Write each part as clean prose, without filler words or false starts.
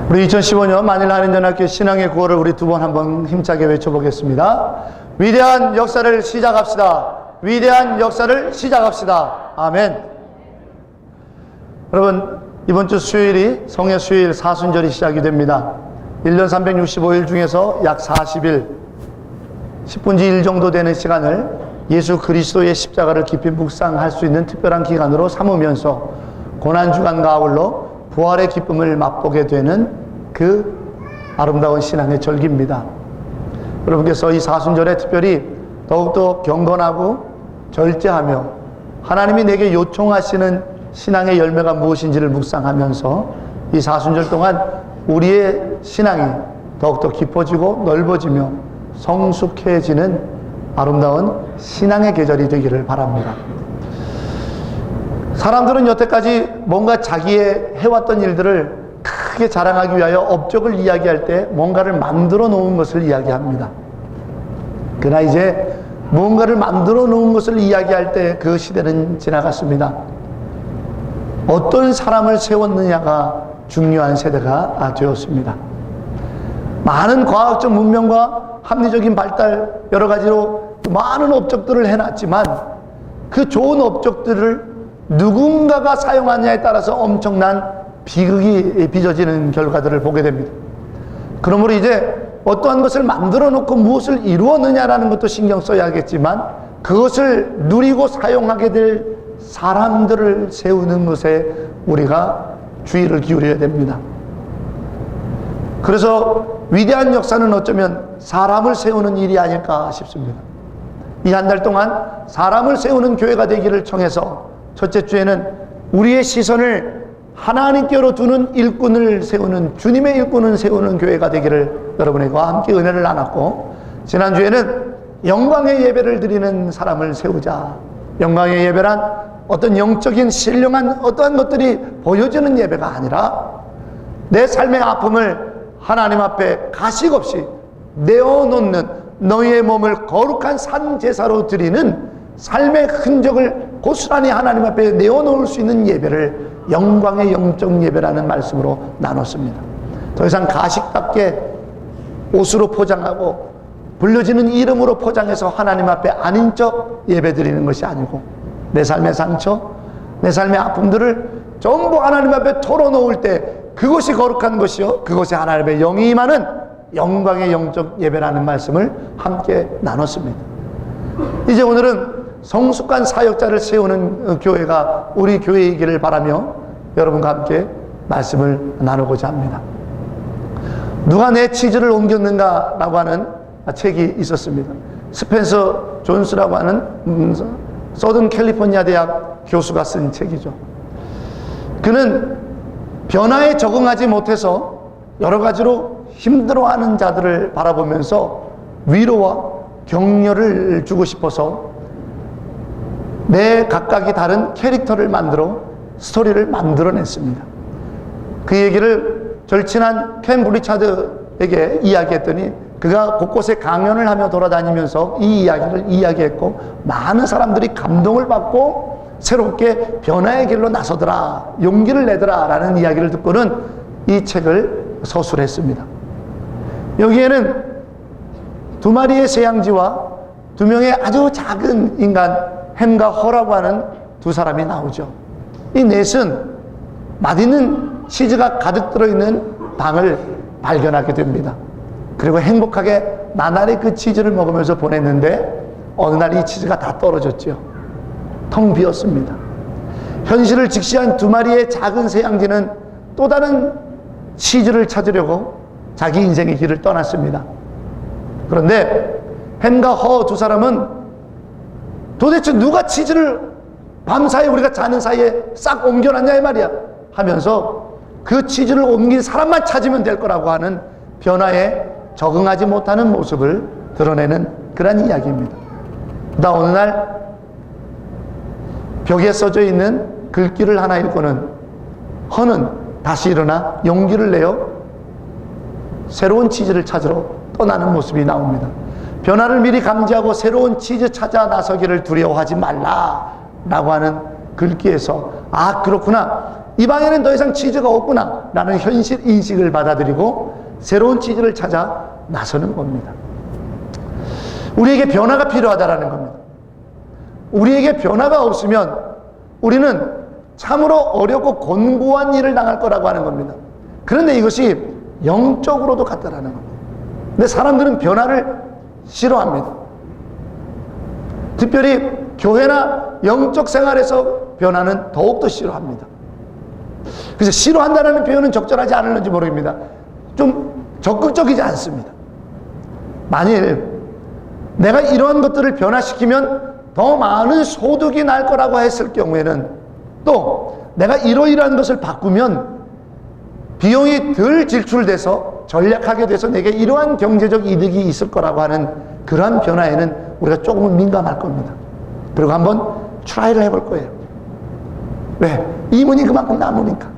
우리 2015년 만일 한인전학교 신앙의 구호를 우리 두 번 한번 힘차게 외쳐보겠습니다. 위대한 역사를 시작합시다. 위대한 역사를 시작합시다. 아멘. 여러분, 이번 주 수요일이 성의 수요일 사순절이 시작이 됩니다. 1년 365일 중에서 약 40일, 10분지 1 정도 되는 시간을 예수 그리스도의 십자가를 깊이 묵상할 수 있는 특별한 기간으로 삼으면서 고난주간과 아울러 부활의 기쁨을 맛보게 되는 그 아름다운 신앙의 절기입니다. 여러분께서 이 사순절에 특별히 더욱더 경건하고 절제하며 하나님이 내게 요청하시는 신앙의 열매가 무엇인지를 묵상하면서 이 사순절 동안 우리의 신앙이 더욱더 깊어지고 넓어지며 성숙해지는 아름다운 신앙의 계절이 되기를 바랍니다. 사람들은 여태까지 뭔가 자기의 해왔던 일들을 크게 자랑하기 위하여 업적을 이야기할 때 뭔가를 만들어 놓은 것을 이야기합니다. 그러나 이제 무언가를 만들어 놓은 것을 이야기할 때 그 시대는 지나갔습니다. 어떤 사람을 세웠느냐가 중요한 세대가 되었습니다. 많은 과학적 문명과 합리적인 발달, 여러 가지로 많은 업적들을 해놨지만 그 좋은 업적들을 누군가가 사용하느냐에 따라서 엄청난 비극이 빚어지는 결과들을 보게 됩니다. 그러므로 이제 어떠한 것을 만들어 놓고 무엇을 이루었느냐라는 것도 신경 써야겠지만 그것을 누리고 사용하게 될 사람들을 세우는 것에 우리가 주의를 기울여야 됩니다. 그래서 위대한 역사는 어쩌면 사람을 세우는 일이 아닐까 싶습니다. 이 한 달 동안 사람을 세우는 교회가 되기를 청해서 첫째 주에는 우리의 시선을 하나님께로 두는 일꾼을 세우는, 주님의 일꾼을 세우는 교회가 되기를 여러분과 함께 은혜를 나눴고, 지난주에는 영광의 예배를 드리는 사람을 세우자. 영광의 예배란 어떤 영적인 신령한 어떠한 것들이 보여지는 예배가 아니라 내 삶의 아픔을 하나님 앞에 가식 없이 내어놓는, 너희의 몸을 거룩한 산 제사로 드리는 삶의 흔적을 고스란히 하나님 앞에 내어놓을 수 있는 예배를 영광의 영적 예배라는 말씀으로 나눴습니다. 더 이상 가식답게 옷으로 포장하고 불려지는 이름으로 포장해서 하나님 앞에 아닌 척 예배 드리는 것이 아니고 내 삶의 상처, 내 삶의 아픔들을 전부 하나님 앞에 털어놓을 때 그것이 거룩한 것이요, 그것이 하나님의 영이 임하는 영광의 영적 예배라는 말씀을 함께 나눴습니다. 이제 오늘은 성숙한 사역자를 세우는 교회가 우리 교회이기를 바라며 여러분과 함께 말씀을 나누고자 합니다. 누가 내 치즈를 옮겼는가 라고 하는 책이 있었습니다. 스펜서 존스라고 하는 서든 캘리포니아 대학 교수가 쓴 책이죠. 그는 변화에 적응하지 못해서 여러 가지로 힘들어하는 자들을 바라보면서 위로와 격려를 주고 싶어서 매 각각이 다른 캐릭터를 만들어 스토리를 만들어냈습니다. 그 얘기를 절친한 켄 브리차드에게 이야기했더니 그가 곳곳에 강연을 하며 돌아다니면서 이 이야기를 이야기했고 많은 사람들이 감동을 받고 새롭게 변화의 길로 나서더라, 용기를 내더라 라는 이야기를 듣고는 이 책을 서술했습니다. 여기에는 두 마리의 새양지와 두 명의 아주 작은 인간 햄과 허라고 하는 두 사람이 나오죠. 이 넷은 맛있는 치즈가 가득 들어있는 방을 발견하게 됩니다. 그리고 행복하게 나날이 그 치즈를 먹으면서 보냈는데 어느 날 이 치즈가 다 떨어졌죠. 텅 비었습니다. 현실을 직시한 두 마리의 작은 새양지는 또 다른 치즈를 찾으려고 자기 인생의 길을 떠났습니다. 그런데 햄과 허 두 사람은 도대체 누가 치즈를 밤사이 우리가 자는 사이에 싹 옮겨놨냐 이 말이야 하면서 그 치즈를 옮긴 사람만 찾으면 될 거라고 하는 변화에 적응하지 못하는 모습을 드러내는 그런 이야기입니다. 나 어느 날 벽에 써져 있는 글귀를 하나 읽고는 허는 다시 일어나 용기를 내어 새로운 치즈를 찾으러 떠나는 모습이 나옵니다. 변화를 미리 감지하고 새로운 치즈 찾아 나서기를 두려워하지 말라 라고 하는 글귀에서 아 그렇구나, 이 방에는 더 이상 치즈가 없구나 라는 현실 인식을 받아들이고 새로운 치즈를 찾아 나서는 겁니다. 우리에게 변화가 필요하다라는 겁니다. 우리에게 변화가 없으면 우리는 참으로 어렵고 곤고한 일을 당할 거라고 하는 겁니다. 그런데 이것이 영적으로도 같다라는 겁니다. 근데 사람들은 변화를 싫어합니다. 특별히 교회나 영적 생활에서 변화는 더욱더 싫어합니다. 그래서 싫어한다는 표현은 적절하지 않을는지 모르겠습니다. 좀 적극적이지 않습니다. 만일 내가 이러한 것들을 변화시키면 더 많은 소득이 날 거라고 했을 경우에는, 또 내가 이러이러한 것을 바꾸면 비용이 덜 지출돼서 전략하게 돼서 내게 이러한 경제적 이득이 있을 거라고 하는 그러한 변화에는 우리가 조금은 민감할 겁니다. 그리고 한번 트라이를 해볼 거예요. 왜? 이문이 그만큼 남으니까.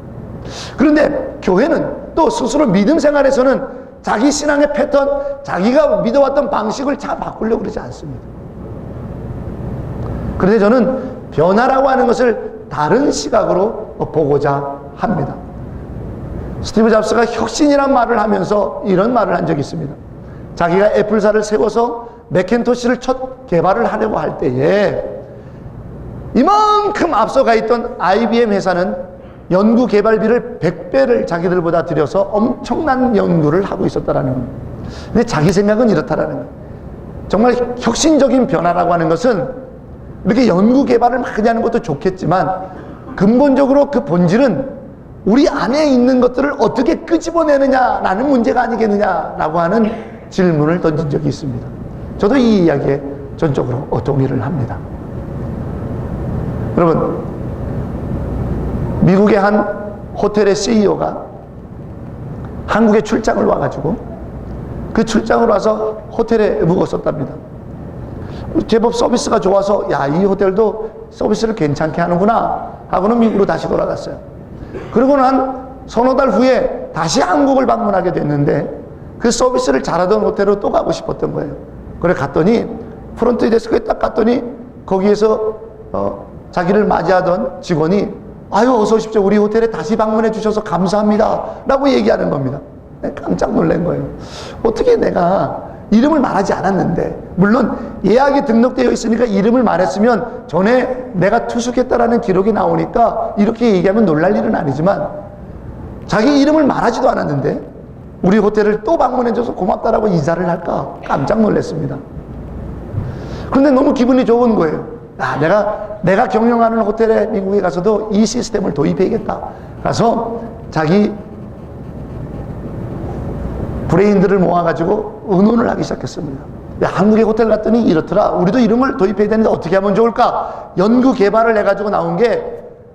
그런데 교회는 또 스스로 믿음 생활에서는 자기 신앙의 패턴, 자기가 믿어왔던 방식을 잘 바꾸려고 그러지 않습니다. 그런데 저는 변화라고 하는 것을 다른 시각으로 보고자 합니다. 스티브 잡스가 혁신이란 말을 하면서 이런 말을 한 적이 있습니다. 자기가 애플사를 세워서 맥킨토시를 첫 개발을 하려고 할 때에 이만큼 앞서가 있던 IBM 회사는 연구 개발비를 100배를 자기들보다 들여서 엄청난 연구를 하고 있었다라는 겁니다. 근데 자기 생각은 이렇다라는 거예요. 정말 혁신적인 변화라고 하는 것은 이렇게 연구 개발을 많이 하는 것도 좋겠지만 근본적으로 그 본질은 우리 안에 있는 것들을 어떻게 끄집어내느냐라는 문제가 아니겠느냐라고 하는 질문을 던진 적이 있습니다. 저도 이 이야기에 전적으로 동의를 합니다. 여러분, 미국의 한 호텔의 CEO가 한국에 출장을 와가지고 그 출장을 와서 호텔에 묵었었답니다. 제법 서비스가 좋아서 야, 이 호텔도 서비스를 괜찮게 하는구나 하고는 미국으로 다시 돌아갔어요. 그러고는 한 서너 달 후에 다시 한국을 방문하게 됐는데 그 서비스를 잘하던 호텔로 또 가고 싶었던 거예요. 그래 갔더니 프론트 데스크에 딱 갔더니 거기에서 자기를 맞이하던 직원이 아유 어서 오십시오, 우리 호텔에 다시 방문해 주셔서 감사합니다 라고 얘기하는 겁니다. 깜짝 놀란 거예요. 어떻게 내가 이름을 말하지 않았는데, 물론 예약이 등록되어 있으니까 이름을 말했으면 전에 내가 투숙했다라는 기록이 나오니까 이렇게 얘기하면 놀랄 일은 아니지만 자기 이름을 말하지도 않았는데 우리 호텔을 또 방문해줘서 고맙다라고 인사를 할까 깜짝 놀랐습니다. 그런데 너무 기분이 좋은 거예요. 아, 내가 경영하는 호텔에 미국에 가서도 이 시스템을 도입해야겠다. 가서 자기 브레인들을 모아가지고 의논을 하기 시작했습니다. 야, 한국의 호텔 갔더니 이렇더라. 우리도 이름을 도입해야 되는데 어떻게 하면 좋을까? 연구 개발을 해가지고 나온 게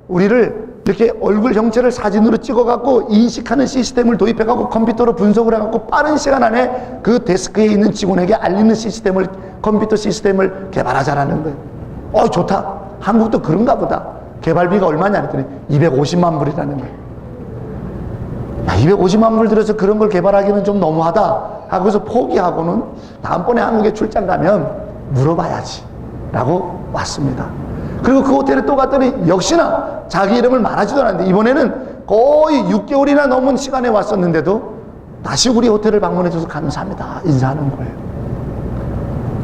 우리를 이렇게 얼굴 형체를 사진으로 찍어갖고 인식하는 시스템을 도입해갖고 컴퓨터로 분석을 해갖고 빠른 시간 안에 그 데스크에 있는 직원에게 알리는 시스템을, 컴퓨터 시스템을 개발하자라는 거예요. 좋다. 한국도 그런가 보다. 개발비가 얼마냐 했더니 250만 불이라는 거예요. 야, 250만 불 들여서 그런 걸 개발하기는 좀 너무하다 하고서 포기하고는 다음번에 한국에 출장 가면 물어봐야지 라고 왔습니다. 그리고 그 호텔에 또 갔더니 역시나 자기 이름을 말하지도 않았는데 이번에는 거의 6개월이나 넘은 시간에 왔었는데도 다시 우리 호텔을 방문해줘서 감사합니다 인사하는 거예요.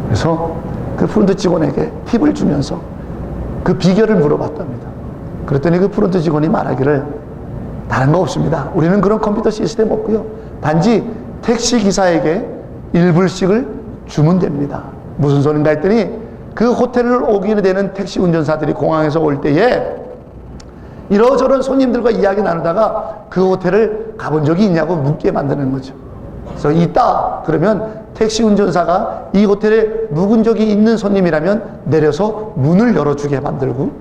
그래서 그 프론트 직원에게 팁을 주면서 그 비결을 물어봤답니다. 그랬더니 그 프론트 직원이 말하기를 다른 거 없습니다. 우리는 그런 컴퓨터 시스템 없고요. 단지 택시 기사에게 1불씩을 주면 됩니다. 무슨 소린가 했더니 그 호텔을 오게 되는 택시 운전사들이 공항에서 올 때에 이러저런 손님들과 이야기 나누다가 그 호텔을 가본 적이 있냐고 묻게 만드는 거죠. 그래서 있다 그러면 택시 운전사가 이 호텔에 묵은 적이 있는 손님이라면 내려서 문을 열어주게 만들고,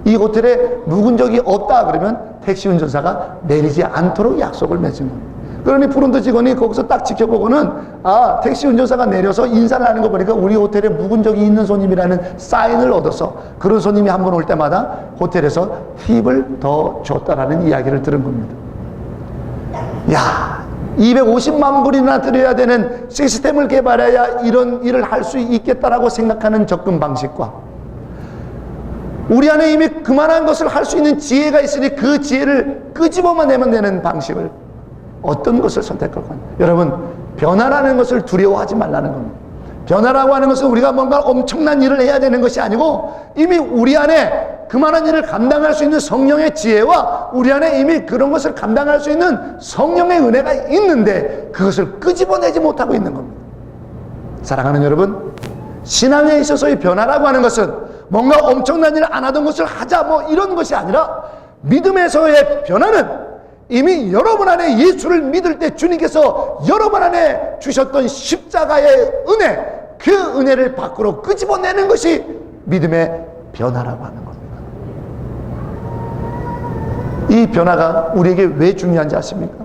이 호텔에 묵은 적이 없다 그러면 택시 운전사가 내리지 않도록 약속을 맺은 겁니다. 그러니 프론트 직원이 거기서 딱 지켜보고는 아, 택시 운전사가 내려서 인사를 하는 거 보니까 우리 호텔에 묵은 적이 있는 손님이라는 사인을 얻어서 그런 손님이 한 번 올 때마다 호텔에서 팁을 더 줬다라는 이야기를 들은 겁니다. 야, 250만 불이나 들여야 되는 시스템을 개발해야 이런 일을 할 수 있겠다라고 생각하는 접근 방식과 우리 안에 이미 그만한 것을 할 수 있는 지혜가 있으니 그 지혜를 끄집어만 내면 되는 방식을 어떤 것을 선택할 거냐. 여러분, 변화라는 것을 두려워하지 말라는 겁니다. 변화라고 하는 것은 우리가 뭔가 엄청난 일을 해야 되는 것이 아니고 이미 우리 안에 그만한 일을 감당할 수 있는 성령의 지혜와 우리 안에 이미 그런 것을 감당할 수 있는 성령의 은혜가 있는데 그것을 끄집어내지 못하고 있는 겁니다. 사랑하는 여러분, 신앙에 있어서의 변화라고 하는 것은 뭔가 엄청난 일을 안 하던 것을 하자 뭐 이런 것이 아니라 믿음에서의 변화는 이미 여러분 안에 예수를 믿을 때 주님께서 여러분 안에 주셨던 십자가의 은혜, 그 은혜를 밖으로 끄집어내는 것이 믿음의 변화라고 하는 겁니다. 이 변화가 우리에게 왜 중요한지 아십니까?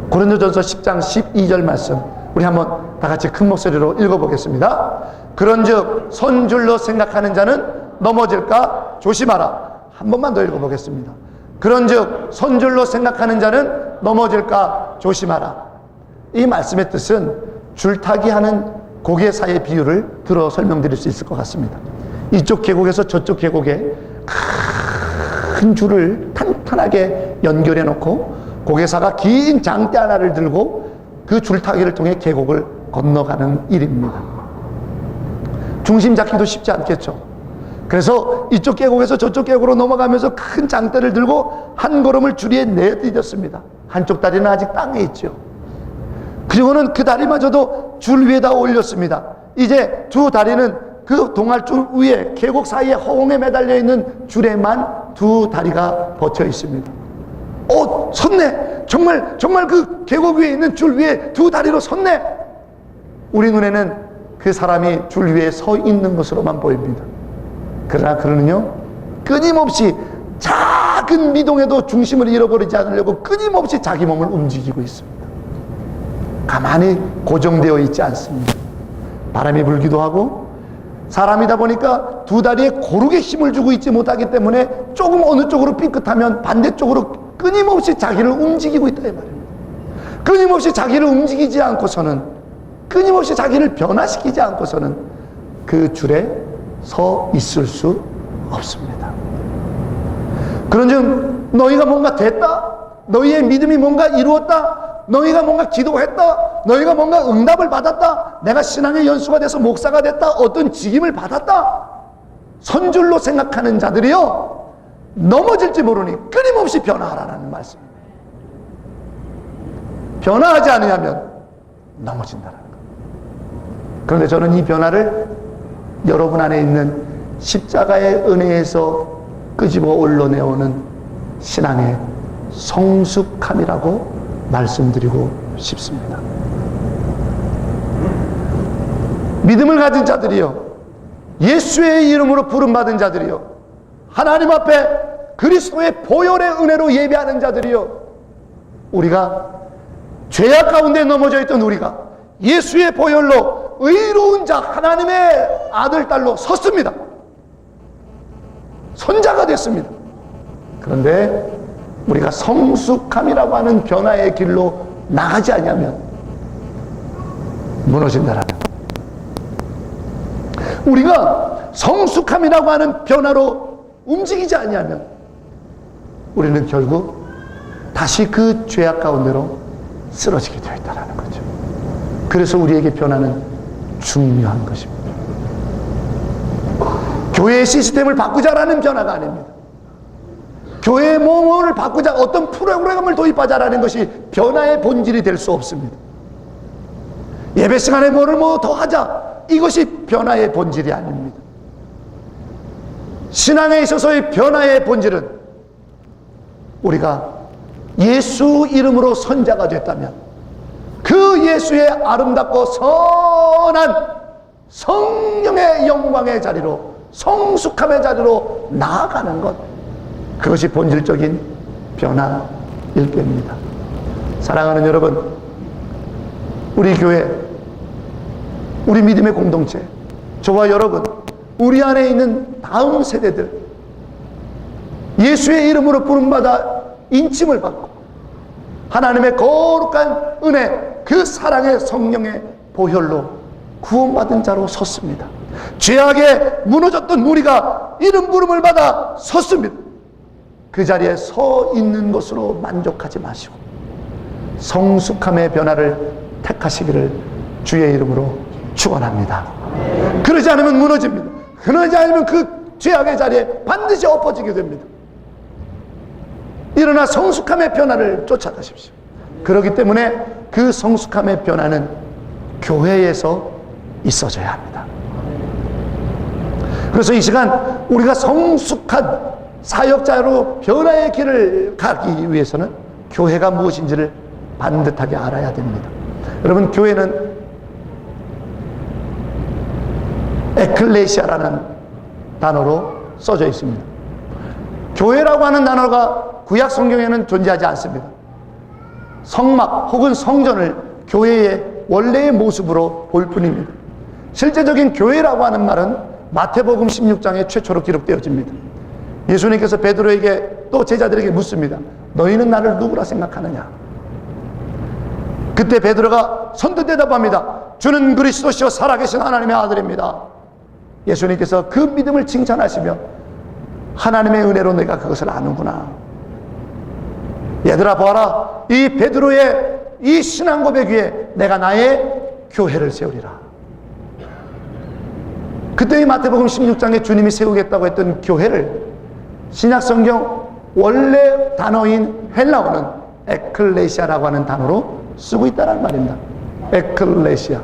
고린도전서 10장 12절 말씀 우리 한번 다 같이 큰 목소리로 읽어보겠습니다. 그런즉 선줄로 생각하는 자는 넘어질까 조심하라. 한 번만 더 읽어보겠습니다. 그런즉 선줄로 생각하는 자는 넘어질까 조심하라. 이 말씀의 뜻은 줄타기 하는 고개사의 비유를 들어 설명드릴 수 있을 것 같습니다. 이쪽 계곡에서 저쪽 계곡에 큰 줄을 탄탄하게 연결해 놓고 고개사가 긴 장대 하나를 들고 그 줄타기를 통해 계곡을 건너가는 일입니다. 중심 잡기도 쉽지 않겠죠. 그래서 이쪽 계곡에서 저쪽 계곡으로 넘어가면서 큰 장대를 들고 한 걸음을 줄 위에 내디뎠습니다. 한쪽 다리는 아직 땅에 있죠. 그리고는 그 다리마저도 줄 위에다 올렸습니다. 이제 두 다리는 그 동아줄 위에 계곡 사이에 허공에 매달려 있는 줄에만 두 다리가 버텨 있습니다. 섰네. 정말 그 계곡 위에 있는 줄 위에 두 다리로 섰네. 우리 눈에는 그 사람이 줄 위에 서 있는 것으로만 보입니다. 그러나 그는요, 끊임없이 작은 미동에도 중심을 잃어버리지 않으려고 끊임없이 자기 몸을 움직이고 있습니다. 가만히 고정되어 있지 않습니다. 바람이 불기도 하고 사람이다 보니까 두 다리에 고르게 힘을 주고 있지 못하기 때문에 조금 어느 쪽으로 삐끗하면 반대쪽으로 끊임없이 자기를 움직이고 있다 이 말입니다. 끊임없이 자기를 움직이지 않고서는, 끊임없이 자기를 변화시키지 않고서는 그 줄에 서 있을 수 없습니다. 그런즉 너희가 뭔가 됐다, 너희의 믿음이 뭔가 이루었다, 너희가 뭔가 기도했다, 너희가 뭔가 응답을 받았다, 내가 신앙의 연수가 돼서 목사가 됐다, 어떤 직임을 받았다, 선줄로 생각하는 자들이요 넘어질지 모르니 끊임없이 변화하라는 말씀입니다. 변화하지 않으면 넘어진다는 것. 그런데 저는 이 변화를 여러분 안에 있는 십자가의 은혜에서 끄집어 올려내오는 신앙의 성숙함이라고 말씀드리고 싶습니다. 믿음을 가진 자들이요, 예수의 이름으로 부름받은 자들이요, 하나님 앞에 그리스도의 보혈의 은혜로 예배하는 자들이요, 우리가 죄악 가운데 넘어져 있던 우리가 예수의 보혈로 의로운 자, 하나님의 아들, 딸로 섰습니다. 선자가 됐습니다. 그런데 우리가 성숙함이라고 하는 변화의 길로 나가지 않으면 무너진다라는, 우리가 성숙함이라고 하는 변화로 움직이지 않으면 우리는 결국 다시 그 죄악 가운데로 쓰러지게 되어 있다는 거죠. 그래서 우리에게 변화는 중요한 것입니다. 교회의 시스템을 바꾸자라는 변화가 아닙니다. 교회의 뭐뭐를 바꾸자, 어떤 프로그램을 도입하자라는 것이 변화의 본질이 될 수 없습니다. 예배 시간에 뭐를 뭐 더 하자, 이것이 변화의 본질이 아닙니다. 신앙에 있어서의 변화의 본질은 우리가 예수 이름으로 선자가 됐다면 그 예수의 아름답고 선한 성령의 영광의 자리로, 성숙함의 자리로 나아가는 것, 그것이 본질적인 변화일 겁니다. 사랑하는 여러분, 우리 교회, 우리 믿음의 공동체, 저와 여러분, 우리 안에 있는 다음 세대들, 예수의 이름으로 부름받아 인침을 받고 하나님의 거룩한 은혜, 그 사랑의 성령의 보혈로 구원받은 자로 섰습니다. 죄악에 무너졌던 우리가 이름 부름을 받아 섰습니다. 그 자리에 서 있는 것으로 만족하지 마시고 성숙함의 변화를 택하시기를 주의 이름으로 축원합니다. 그러지 않으면 무너집니다. 그러지 않으면 그 죄악의 자리에 반드시 엎어지게 됩니다. 일어나 성숙함의 변화를 쫓아가십시오. 그렇기 때문에 그 성숙함의 변화는 교회에서 있어져야 합니다. 그래서 이 시간 우리가 성숙한 사역자로 변화의 길을 가기 위해서는 교회가 무엇인지를 반듯하게 알아야 됩니다. 여러분, 교회는 에클레시아라는 단어로 써져 있습니다. 교회라고 하는 단어가 구약 성경에는 존재하지 않습니다. 성막 혹은 성전을 교회의 원래의 모습으로 볼 뿐입니다. 실제적인 교회라고 하는 말은 마태복음 16장에 최초로 기록되어집니다. 예수님께서 베드로에게 또 제자들에게 묻습니다. 너희는 나를 누구라 생각하느냐? 그때 베드로가 선뜻 대답합니다. 주는 그리스도시요 살아계신 하나님의 아들입니다. 예수님께서 그 믿음을 칭찬하시며 하나님의 은혜로 내가 그것을 아는구나. 얘들아 보아라, 이 베드로의 이 신앙 고백 위에 내가 나의 교회를 세우리라. 그때 이 마태복음 16장에 주님이 세우겠다고 했던 교회를 신약성경 원래 단어인 헬라어는 에클레시아라고 하는 단어로 쓰고 있다는 말입니다. 에클레시아.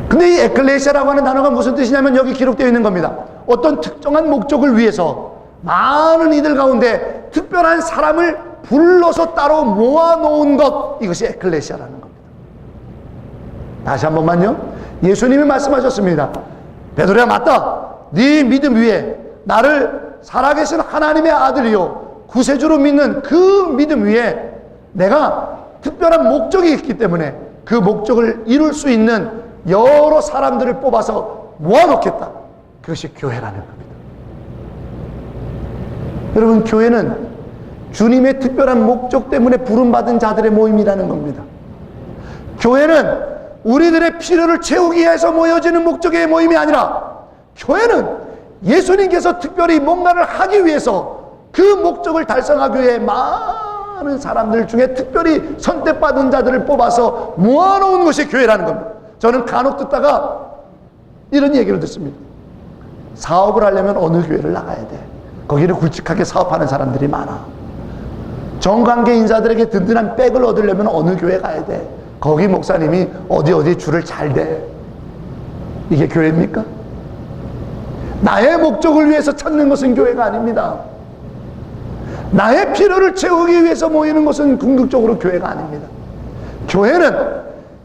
근데 이 에클레시아라고 하는 단어가 무슨 뜻이냐면 여기 기록되어 있는 겁니다. 어떤 특정한 목적을 위해서 많은 이들 가운데 특별한 사람을 불러서 따로 모아놓은 것, 이것이 에클레시아라는 겁니다. 다시 한 번만요. 예수님이 말씀하셨습니다. 베드로야, 맞다. 네 믿음 위에 나를 살아계신 하나님의 아들이요 구세주로 믿는 그 믿음 위에 내가 특별한 목적이 있기 때문에 그 목적을 이룰 수 있는 여러 사람들을 뽑아서 모아놓겠다. 그것이 교회라는 겁니다. 여러분, 교회는 주님의 특별한 목적 때문에 부름받은 자들의 모임이라는 겁니다. 교회는 우리들의 필요를 채우기 위해서 모여지는 목적의 모임이 아니라 교회는 예수님께서 특별히 뭔가를 하기 위해서 그 목적을 달성하기 위해 많은 사람들 중에 특별히 선택받은 자들을 뽑아서 모아놓은 것이 교회라는 겁니다. 저는 간혹 듣다가 이런 얘기를 듣습니다. 사업을 하려면 어느 교회를 나가야 돼? 거기를 굵직하게 사업하는 사람들이 많아. 정관계 인사들에게 든든한 백을 얻으려면 어느 교회 가야 돼? 거기 목사님이 어디 줄을 잘 대. 이게 교회입니까? 나의 목적을 위해서 찾는 것은 교회가 아닙니다. 나의 필요를 채우기 위해서 모이는 것은 궁극적으로 교회가 아닙니다. 교회는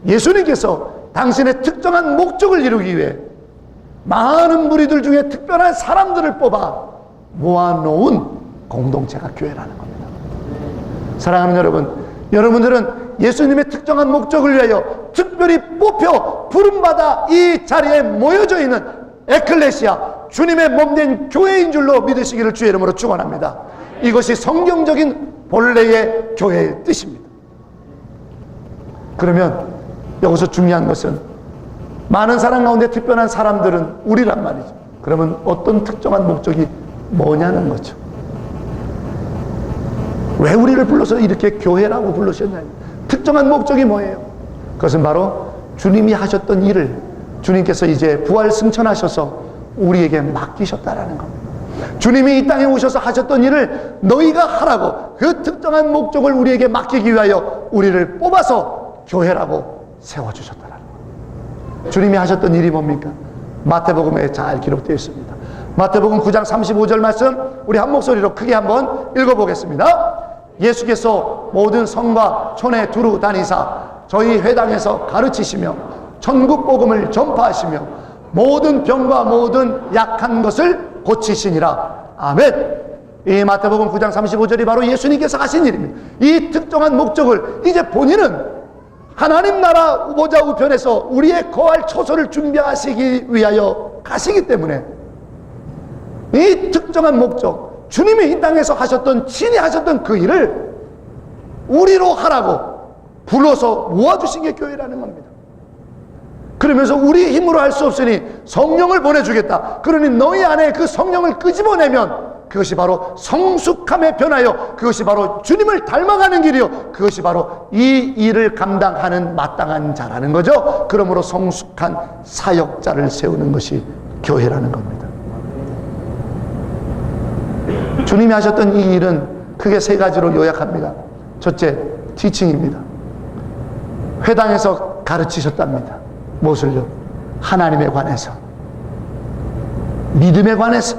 예수님께서 당신의 특정한 목적을 이루기 위해 많은 무리들 중에 특별한 사람들을 뽑아 모아놓은 공동체가 교회라는 겁니다. 사랑하는 여러분, 여러분들은 예수님의 특정한 목적을 위하여 특별히 뽑혀 부름받아 이 자리에 모여져 있는 에클레시아, 주님의 몸된 교회인 줄로 믿으시기를 주의 이름으로 축원합니다. 이것이 성경적인 본래의 교회의 뜻입니다. 그러면 여기서 중요한 것은 많은 사람 가운데 특별한 사람들은 우리란 말이죠. 그러면 어떤 특정한 목적이 뭐냐는 거죠. 왜 우리를 불러서 이렇게 교회라고 부르셨나요? 특정한 목적이 뭐예요? 그것은 바로 주님이 하셨던 일을 주님께서 이제 부활 승천하셔서 우리에게 맡기셨다라는 겁니다. 주님이 이 땅에 오셔서 하셨던 일을 너희가 하라고 그 특정한 목적을 우리에게 맡기기 위하여 우리를 뽑아서 교회라고 세워주셨다라는 겁니다. 주님이 하셨던 일이 뭡니까? 마태복음에 잘 기록되어 있습니다. 마태복음 9장 35절 말씀 우리 한 목소리로 크게 한번 읽어보겠습니다. 예수께서 모든 성과 촌에 두루 다니사 저희 회당에서 가르치시며 천국 복음을 전파하시며 모든 병과 모든 약한 것을 고치시니라. 아멘. 이 마태복음 9장 35절이 바로 예수님께서 하신 일입니다. 이 특정한 목적을 이제 본인은 하나님 나라 보좌 우편에서 우리의 거할 처소를 준비하시기 위하여 가시기 때문에 이 특정한 목적, 주님이 이 땅에서 하셨던, 친히 하셨던 그 일을 우리로 하라고 불러서 모아주신 게 교회라는 겁니다. 그러면서 우리 힘으로 할 수 없으니 성령을 보내주겠다. 그러니 너희 안에 그 성령을 끄집어내면 그것이 바로 성숙함에 변하여 그것이 바로 주님을 닮아가는 길이요, 그것이 바로 이 일을 감당하는 마땅한 자라는 거죠. 그러므로 성숙한 사역자를 세우는 것이 교회라는 겁니다. 주님이 하셨던 이 일은 크게 세 가지로 요약합니다. 첫째, 티칭입니다. 회당에서 가르치셨답니다. 무엇을요? 하나님에 관해서, 믿음에 관해서,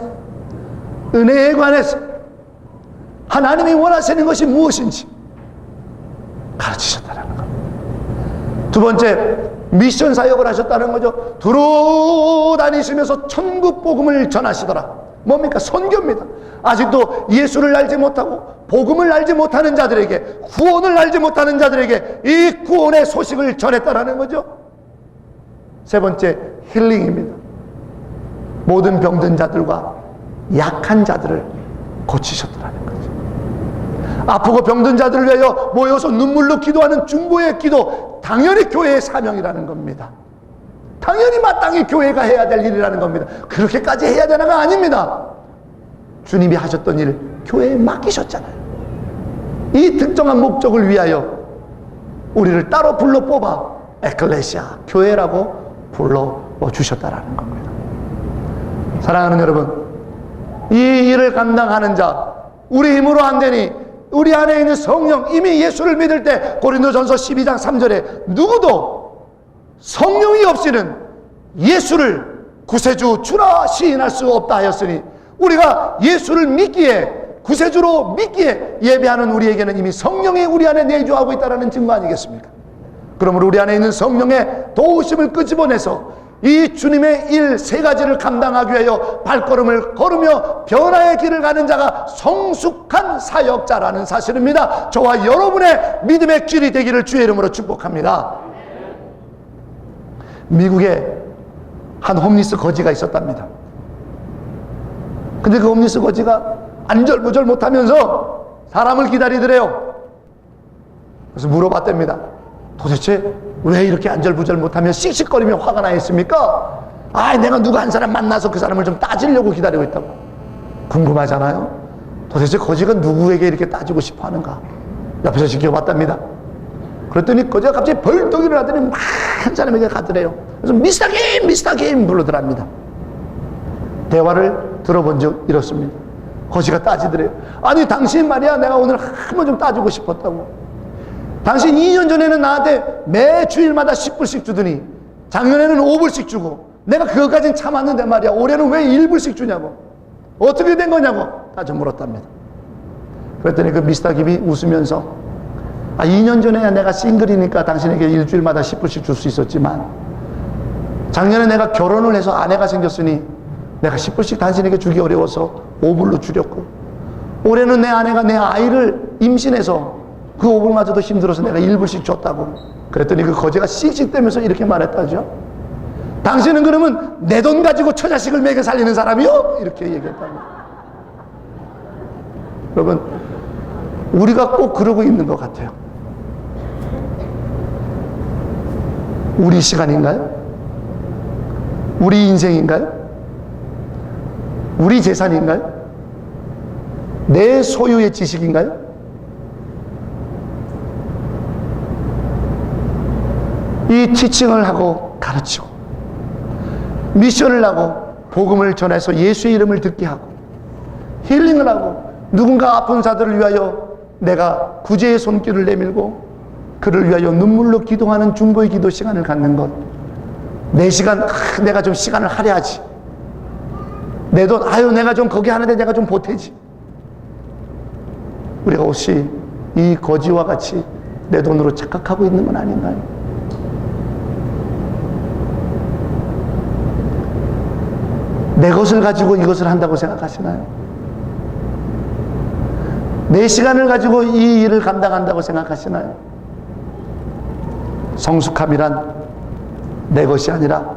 은혜에 관해서, 하나님이 원하시는 것이 무엇인지 가르치셨다는 겁니다. 두 번째, 미션 사역을 하셨다는 거죠. 돌아다니시면서 천국 복음을 전하시더라. 뭡니까? 선교입니다. 아직도 예수를 알지 못하고 복음을 알지 못하는 자들에게, 구원을 알지 못하는 자들에게 이 구원의 소식을 전했다라는 거죠. 세 번째, 힐링입니다. 모든 병든 자들과 약한 자들을 고치셨다는 거죠. 아프고 병든 자들을 위하여 모여서 눈물로 기도하는 중보의 기도, 당연히 교회의 사명이라는 겁니다. 당연히 마땅히 교회가 해야 될 일이라는 겁니다. 그렇게까지 해야 되나가 아닙니다. 주님이 하셨던 일 교회에 맡기셨잖아요. 이 특정한 목적을 위하여 우리를 따로 불러 뽑아 에클레시아, 교회라고 불러 주셨다라는 겁니다. 사랑하는 여러분, 이 일을 감당하는 자, 우리 힘으로 안 되니 우리 안에 있는 성령, 이미 예수를 믿을 때 고린도전서 12장 3절에 누구도 성령이 없이는 예수를 구세주 주라 시인할 수 없다 하였으니, 우리가 예수를 믿기에, 구세주로 믿기에 예배하는 우리에게는 이미 성령이 우리 안에 내주하고 있다는 증거 아니겠습니까? 그러므로 우리 안에 있는 성령의 도우심을 끄집어내서 이 주님의 일 세 가지를 감당하기 위하여 발걸음을 걸으며 변화의 길을 가는 자가 성숙한 사역자라는 사실입니다. 저와 여러분의 믿음의 길이 되기를 주의 이름으로 축복합니다. 미국에 한 홈리스 거지가 있었답니다. 근데 그 홈리스 거지가 안절부절 못하면서 사람을 기다리더래요. 그래서 물어봤답니다. 도대체 왜 이렇게 안절부절 못하며 씩씩거리며 화가 나 있습니까? 내가 누가 한 사람 만나서 그 사람을 좀 따지려고 기다리고 있다고. 궁금하잖아요. 도대체 거지가 누구에게 이렇게 따지고 싶어 하는가? 옆에서 지켜봤답니다. 그랬더니 거지가 갑자기 벌떡 일어나더니 막 한 사람에게 가더래요. 그래서 미스터 김 부르더랍니다. 대화를 들어본 적 이렇습니다. 거지가 따지더래요. 아니 당신 말이야, 내가 오늘 한번 좀 따지고 싶었다고. 당신 2년 전에는 나한테 매 주일마다 10불씩 주더니 작년에는 5불씩 주고 내가 그것까지는 참았는데 말이야, 올해는 왜 1불씩 주냐고. 어떻게 된 거냐고 따져 물었답니다. 그랬더니 그 미스터 김이 웃으면서 2년 전에 내가 싱글이니까 당신에게 일주일마다 10불씩 줄 수 있었지만 작년에 내가 결혼을 해서 아내가 생겼으니 내가 10불씩 당신에게 주기 어려워서 5불로 줄였고, 올해는 내 아내가 내 아이를 임신해서 그 5불마저도 힘들어서 내가 1불씩 줬다고. 그랬더니 그 거지가 씩씩대면서 이렇게 말했다죠. 당신은 그러면 내 돈 가지고 처자식을 먹여 살리는 사람이요? 이렇게 얘기했답니다. 여러분, 우리가 꼭 그러고 있는 것 같아요. 우리 시간인가요? 우리 인생인가요? 우리 재산인가요? 내 소유의 지식인가요? 이 티칭을 하고 가르치고 미션을 하고 복음을 전해서 예수의 이름을 듣게 하고 힐링을 하고 누군가 아픈 자들을 위하여 내가 구제의 손길을 내밀고 그를 위하여 눈물로 기도하는 중보의 기도 시간을 갖는 것. 내 시간, 내가 좀 시간을 할애하지. 내 돈, 내가 좀 거기 하는데 내가 좀 보태지. 우리가 혹시 이 거지와 같이 내 돈으로 착각하고 있는 건 아닌가요? 내 것을 가지고 이것을 한다고 생각하시나요? 내 시간을 가지고 이 일을 감당한다고 생각하시나요? 성숙함이란 내 것이 아니라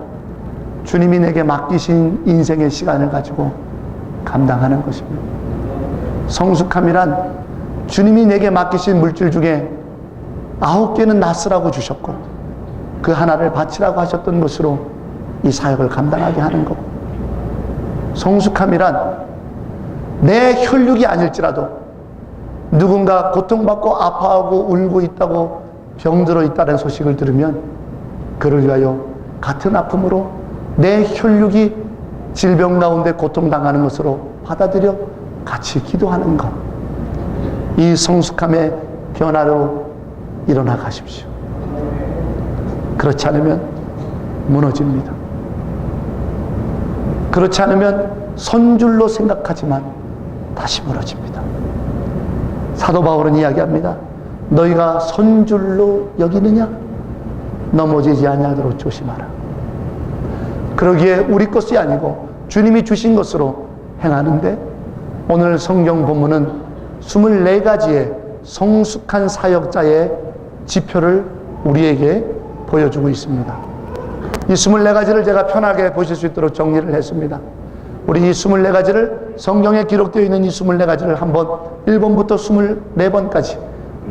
주님이 내게 맡기신 인생의 시간을 가지고 감당하는 것입니다. 성숙함이란 주님이 내게 맡기신 물질 중에 9개는 나 쓰라고 주셨고 그 하나를 바치라고 하셨던 것으로 이 사역을 감당하게 하는 거고, 성숙함이란 내 혈육이 아닐지라도 누군가 고통받고 아파하고 울고 있다고 병들어 있다는 소식을 들으면 그를 위하여 같은 아픔으로 내 혈육이 질병 가운데 고통당하는 것으로 받아들여 같이 기도하는 것, 이 성숙함의 변화로 일어나 가십시오. 그렇지 않으면 무너집니다. 그렇지 않으면 선줄로 생각하지만 다시 무너집니다. 사도 바울은 이야기합니다. 너희가 선줄로 여기느냐? 넘어지지 아니하도록 조심하라. 그러기에 우리 것이 아니고 주님이 주신 것으로 행하는데, 오늘 성경 본문은 24가지의 성숙한 사역자의 지표를 우리에게 보여주고 있습니다. 이 24가지를 제가 편하게 보실 수 있도록 정리를 했습니다. 우리 이 24가지를, 성경에 기록되어 있는 이 24가지를 한번 1번부터 24번까지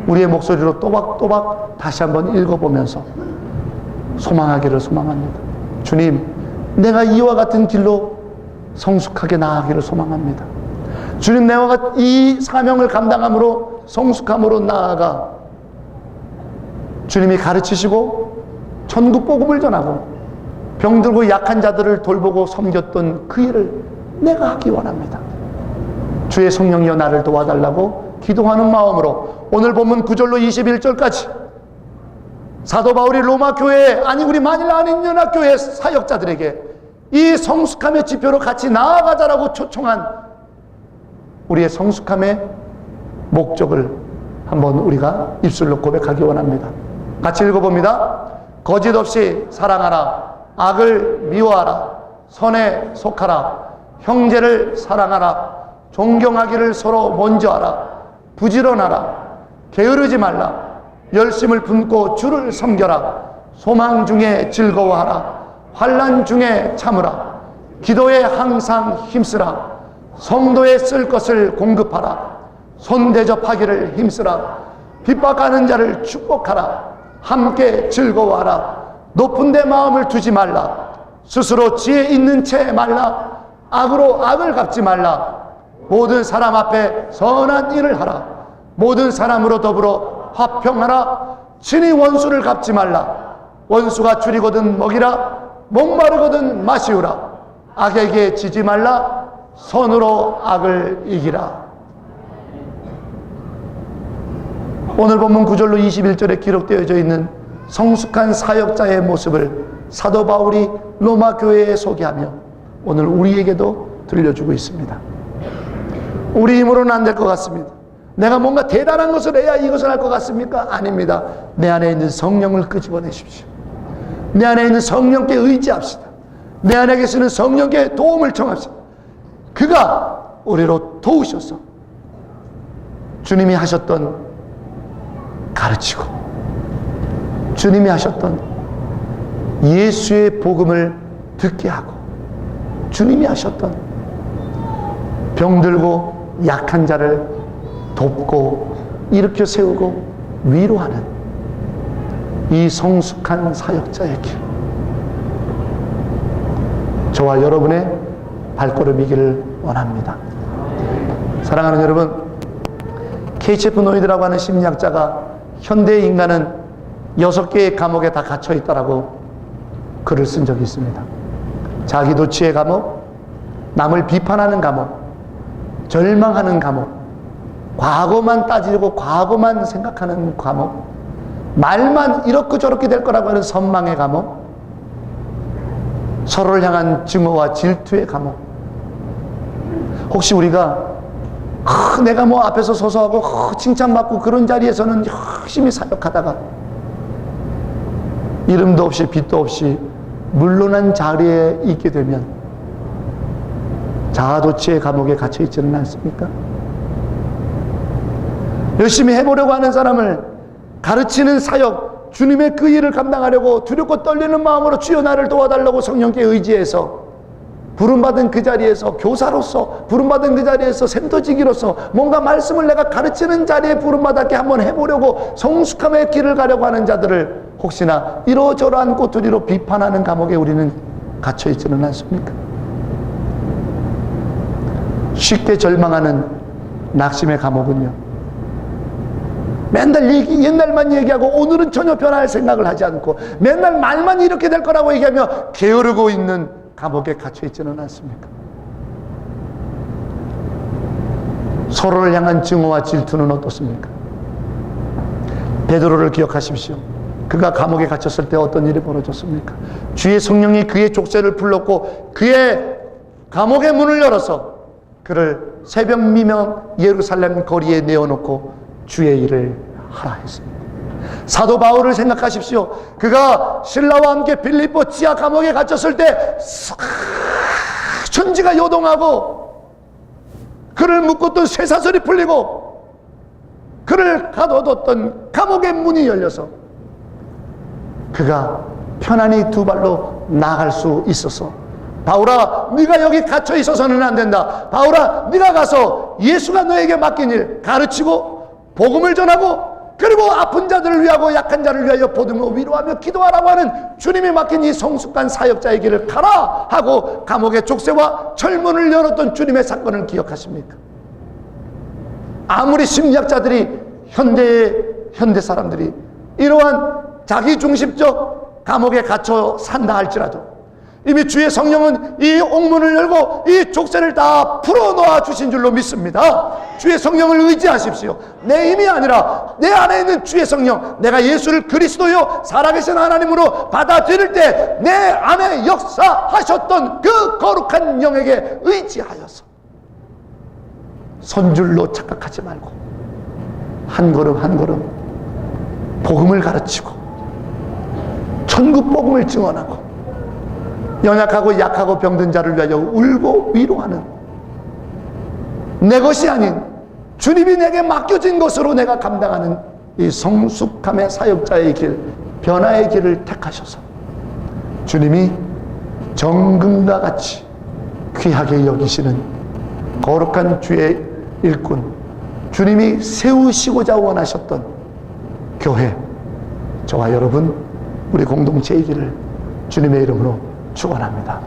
우리의 목소리로 또박또박 다시 한번 읽어보면서 소망하기를 소망합니다. 주님, 내가 이와 같은 길로 성숙하게 나아가기를 소망합니다. 주님, 내가 이 사명을 감당함으로 성숙함으로 나아가 주님이 가르치시고 천국 복음을 전하고 병들고 약한 자들을 돌보고 섬겼던 그 일을 내가 하기 원합니다. 주의 성령이여 나를 도와달라고 기도하는 마음으로 오늘 본문 9절로 21절까지 사도 바울이 로마 교회, 아니 우리 만일 아닌 연합교회 사역자들에게 이 성숙함의 지표로 같이 나아가자라고 초청한 우리의 성숙함의 목적을 한번 우리가 입술로 고백하기 원합니다. 같이 읽어봅니다. 거짓 없이 사랑하라. 악을 미워하라. 선에 속하라. 형제를 사랑하라. 존경하기를 서로 먼저 하라. 부지런하라. 게으르지 말라. 열심을 품고 주를 섬겨라. 소망 중에 즐거워하라. 환난 중에 참으라. 기도에 항상 힘쓰라. 성도에 쓸 것을 공급하라. 손 대접하기를 힘쓰라. 핍박하는 자를 축복하라. 함께 즐거워하라. 높은 데 마음을 두지 말라. 스스로 지혜 있는 채 말라. 악으로 악을 갚지 말라. 모든 사람 앞에 선한 일을 하라. 모든 사람으로 더불어 화평하라. 친히 원수를 갚지 말라. 원수가 줄이거든 먹이라. 목마르거든 마시우라. 악에게 지지 말라. 선으로 악을 이기라. 오늘 본문 9절로 21절에 기록되어져 있는 성숙한 사역자의 모습을 사도 바울이 로마 교회에 소개하며 오늘 우리에게도 들려주고 있습니다. 우리 힘으로는 안 될 것 같습니다. 내가 뭔가 대단한 것을 해야 이것을 할 것 같습니까? 아닙니다. 내 안에 있는 성령을 끄집어내십시오. 내 안에 있는 성령께 의지합시다. 내 안에 계시는 성령께 도움을 청합시다. 그가 우리로 도우셔서 주님이 하셨던 가르치고 주님이 하셨던 예수의 복음을 듣게 하고 주님이 하셨던 병들고 약한 자를 돕고 일으켜 세우고 위로하는 이 성숙한 사역자의 길, 저와 여러분의 발걸음이기를 원합니다. 사랑하는 여러분, 케이체프 노이드라고 하는 심리학자가 현대 인간은 6개의 감옥에 다 갇혀 있다라고 글을 쓴 적이 있습니다. 자기 도취의 감옥, 남을 비판하는 감옥, 절망하는 감옥, 과거만 따지고 과거만 생각하는 감옥, 말만 이렇고 저렇게 될 거라고 하는 선망의 감옥, 서로를 향한 증오와 질투의 감옥. 혹시 우리가 내가 뭐 앞에서 서서 하고 칭찬받고 그런 자리에서는 열심히 사역하다가 이름도 없이 빛도 없이 물러난 자리에 있게 되면 자아도취의 감옥에 갇혀 있지는 않습니까? 열심히 해보려고 하는 사람을 가르치는 사역, 주님의 그 일을 감당하려고 두렵고 떨리는 마음으로 주여 나를 도와달라고 성령께 의지해서 부름받은 그 자리에서 교사로서, 부름받은 그 자리에서 샘터지기로서 뭔가 말씀을 내가 가르치는 자리에 부름받았게 한번 해보려고 성숙함의 길을 가려고 하는 자들을 혹시나 이러저러한 꼬투리로 비판하는 감옥에 우리는 갇혀 있지는 않습니까? 쉽게 절망하는 낙심의 감옥은요, 맨날 옛날만 얘기하고 오늘은 전혀 변할 생각을 하지 않고 맨날 말만 이렇게 될 거라고 얘기하며 게으르고 있는 감옥에 갇혀 있지는 않습니까? 서로를 향한 증오와 질투는 어떻습니까? 베드로를 기억하십시오. 그가 감옥에 갇혔을 때 어떤 일이 벌어졌습니까? 주의 성령이 그의 족쇄를 풀렀고 그의 감옥의 문을 열어서 그를 새벽 미명 예루살렘 거리에 내어놓고 주의 일을 하라 했습니다. 사도 바울을 생각하십시오. 그가 신라와 함께 빌립보 지하 감옥에 갇혔을 때 천지가 요동하고 그를 묶었던 쇠사슬이 풀리고 그를 가둬뒀던 감옥의 문이 열려서 그가 편안히 두 발로 나갈 수 있어서, 바울아 네가 여기 갇혀 있어서는 안 된다. 바울아 네가 가서 예수가 너에게 맡긴 일 가르치고 복음을 전하고 그리고 아픈 자들을 위하고 약한 자를 위하여 보듬어 위로하며 기도하라고 하는 주님이 맡긴 이 성숙한 사역자의 길을 가라 하고 감옥의 족쇄와 철문을 열었던 주님의 사건을 기억하십니까? 아무리 심리학자들이 현대 사람들이 이러한 자기중심적 감옥에 갇혀 산다 할지라도 이미 주의 성령은 이 옥문을 열고 이 족쇄를 다 풀어놓아 주신 줄로 믿습니다. 주의 성령을 의지하십시오. 내 힘이 아니라 내 안에 있는 주의 성령, 내가 예수를 그리스도요 살아계신 하나님으로 받아들일 때 내 안에 역사하셨던 그 거룩한 영에게 의지하여서 선줄로 착각하지 말고 한 걸음 한 걸음 복음을 가르치고 천국 복음을 증언하고 연약하고 약하고 병든 자를 위하여 울고 위로하는, 내 것이 아닌 주님이 내게 맡겨진 것으로 내가 감당하는 이 성숙함의 사역자의 길, 변화의 길을 택하셔서 주님이 정금과 같이 귀하게 여기시는 거룩한 주의 일꾼, 주님이 세우시고자 원하셨던 교회, 저와 여러분 우리 공동체의 길을 주님의 이름으로 축원합니다.